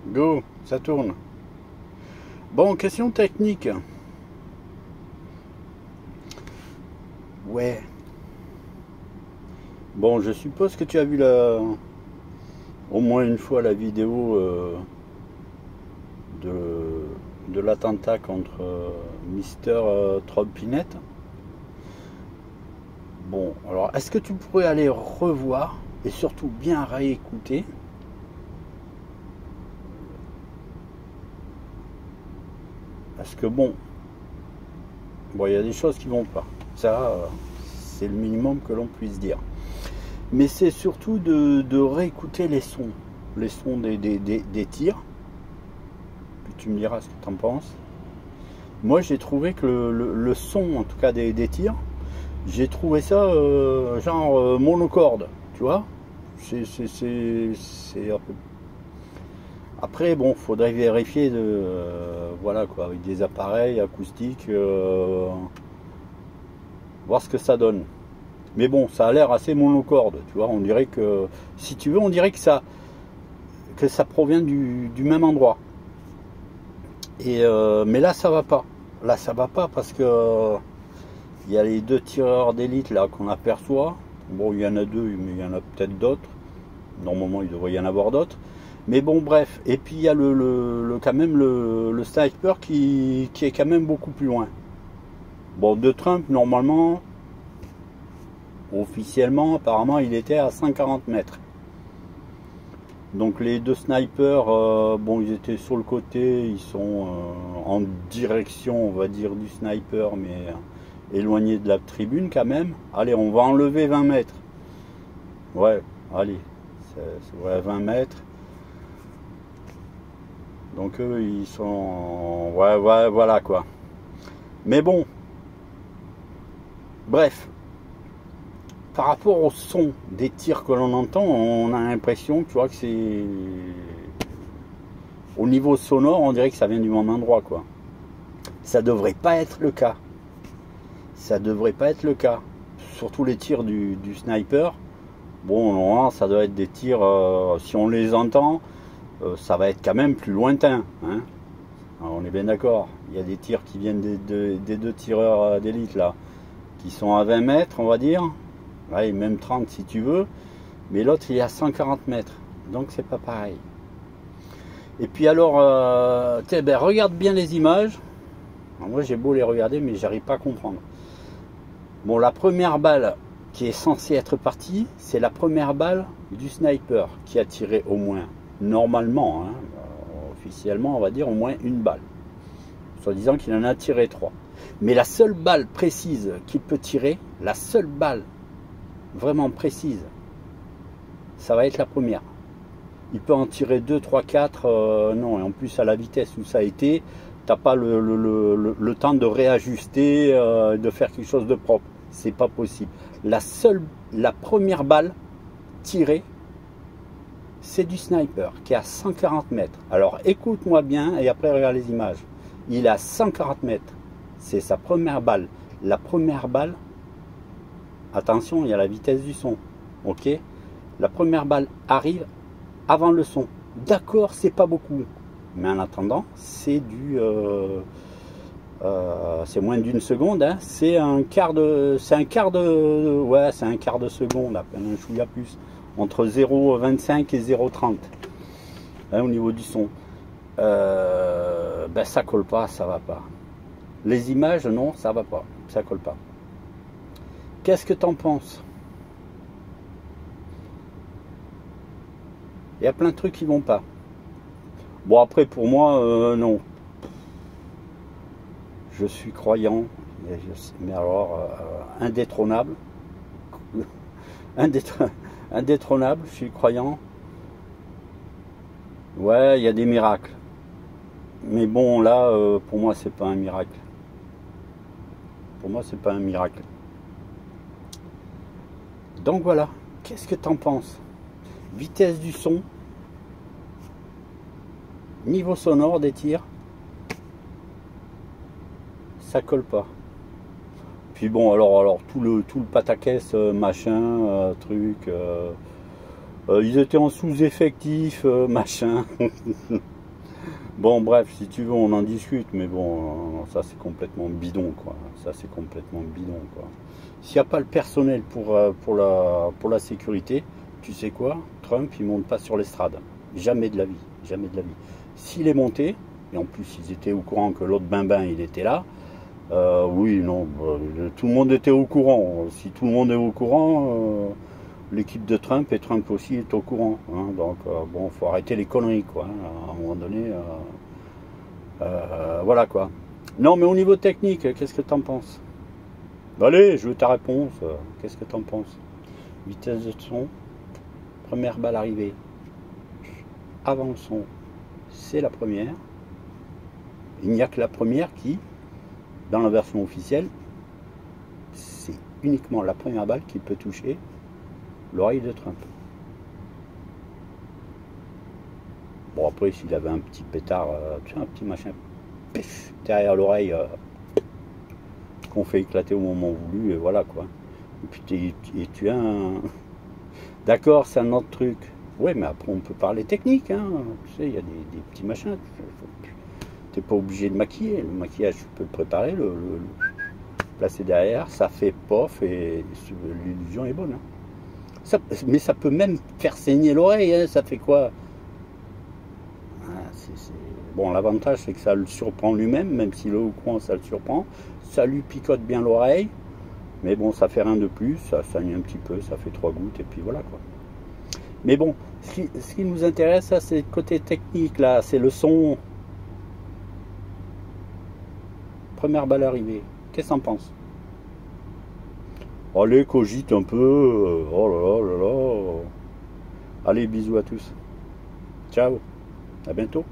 Go, ça tourne. Bon, question technique. Ouais. Bon, je suppose que tu as vu au moins une fois la vidéo de l'attentat contre Mister Trollpinette. Bon, alors est-ce que tu pourrais aller revoir et surtout bien réécouter parce que bon, il y a des choses qui vont pas. Ça, c'est le minimum que l'on puisse dire. Mais c'est surtout de réécouter les sons des tirs. Puis tu me diras ce que tu en penses. Moi, j'ai trouvé que le son, en tout cas des tirs, j'ai trouvé ça genre monocorde, tu vois. C'est un peu... Après, bon, faudrait vérifier voilà quoi, avec des appareils acoustiques, voir ce que ça donne. Mais bon, ça a l'air assez monocorde, tu vois. On dirait que, si tu veux, on dirait que ça provient du même endroit. Et mais là, ça va pas. Là, ça va pas parce que il y a les deux tireurs d'élite là qu'on aperçoit. Bon, il y en a deux, mais il y en a peut-être d'autres. Normalement, il devrait y en avoir d'autres. Mais bon, bref. Et puis il y a quand même le sniper qui est quand même beaucoup plus loin. Bon, de Trump, normalement, officiellement, apparemment, il était à 140 mètres. Donc les deux snipers, bon, ils étaient sur le côté, ils sont en direction, on va dire, du sniper, mais éloignés de la tribune quand même. Allez, on va enlever 20 mètres. Ouais, allez, c'est 20 mètres. Donc eux, ils sont... Ouais, voilà quoi. Mais bon, bref, par rapport au son des tirs que l'on entend, on a l'impression, tu vois, que c'est... Au niveau sonore, on dirait que ça vient du même endroit, quoi. Ça devrait pas être le cas. Ça devrait pas être le cas. Surtout les tirs du sniper. Bon, non, ça doit être des tirs, si on les entend, ça va être quand même plus lointain. Hein. Alors, on est bien d'accord. Il y a des tirs qui viennent des deux tireurs d'élite, là, qui sont à 20 mètres, on va dire. Ouais, même 30 si tu veux. Mais l'autre, il est à 140 mètres. Donc, c'est pas pareil. Et puis alors, regarde bien les images. Alors, moi, j'ai beau les regarder, mais j'arrive pas à comprendre. Bon, la première balle qui est censée être partie, c'est la première balle du sniper qui a tiré au moins, normalement, hein, officiellement, on va dire au moins une balle. Soit disant qu'il en a tiré 3. Mais la seule balle précise qu'il peut tirer, la seule balle vraiment précise, ça va être la première. Il peut en tirer 2, 3, 4, non, et en plus à la vitesse où ça a été, t'as pas le temps de réajuster, de faire quelque chose de propre. C'est pas possible. La première balle tirée, c'est du sniper qui est à 140 mètres. Alors écoute-moi bien et après regarde les images. Il est à 140 mètres. C'est sa première balle. La première balle, attention, il y a la vitesse du son. Ok? La première balle arrive avant le son. D'accord, c'est pas beaucoup. Mais en attendant, c'est c'est moins d'une seconde, hein. C'est un quart de seconde, à peine un chouïa plus, entre 0,25 et 0,30 hein, au niveau du son. Ça colle pas, ça va pas. Les images, non, ça va pas, ça colle pas. Qu'est-ce que t'en penses? Il y a plein de trucs qui vont pas. Bon, après, pour moi, non. Je suis croyant, mais alors indétrônable. Indétrônable, je suis croyant. Ouais, il y a des miracles. Mais bon, là, pour moi, c'est pas un miracle. Pour moi, c'est pas un miracle. Donc voilà, qu'est-ce que t'en penses? Vitesse du son, niveau sonore des tirs, ça colle pas. Puis bon, alors tout le pataquès, machin, truc, ils étaient en sous-effectif, machin. Bon, bref, si tu veux, on en discute, mais bon, ça c'est complètement bidon, quoi. Ça c'est complètement bidon, quoi. S'il n'y a pas le personnel pour la sécurité, tu sais quoi? Trump, il monte pas sur l'estrade. Jamais de la vie, jamais de la vie. S'il est monté, et en plus ils étaient au courant que l'autre Bimbin, il était là, oui, non, tout le monde était au courant. Si tout le monde est au courant, l'équipe de Trump et Trump aussi est au courant. Hein. Donc, bon, faut arrêter les conneries, quoi. Hein. À un moment donné, voilà, quoi. Non, mais au niveau technique, qu'est-ce que t'en penses? Allez, je veux ta réponse. Qu'est-ce que t'en penses? Vitesse de son, première balle arrivée avant le son, c'est la première. Il n'y a que la première qui, dans la version officielle, c'est uniquement la première balle qui peut toucher l'oreille de Trump. Bon, après, s'il avait un petit pétard, tu sais, un petit machin, pif, derrière l'oreille, qu'on fait éclater au moment voulu, et voilà, quoi. Et puis, tu as un... D'accord, c'est un autre truc. Ouais, mais après, on peut parler technique, hein. Tu sais, il y a des petits machins. T'es pas obligé de maquiller. Le maquillage, tu peux le préparer, le placer derrière, ça fait pof, et l'illusion est bonne. Hein. Ça, mais ça peut même faire saigner l'oreille, hein. Ça fait quoi? Bon, l'avantage, c'est que ça le surprend lui-même, même s'il est au courant, ça le surprend. Ça lui picote bien l'oreille, mais bon, ça fait rien de plus, ça saigne un petit peu, ça fait 3 gouttes, et puis voilà, quoi. Mais bon, ce qui nous intéresse, c'est le côté technique, là, c'est le son. Première balle arrivée, qu'est-ce que t'en penses? Allez, cogite un peu, oh là là là là. Allez, bisous à tous. Ciao, à bientôt.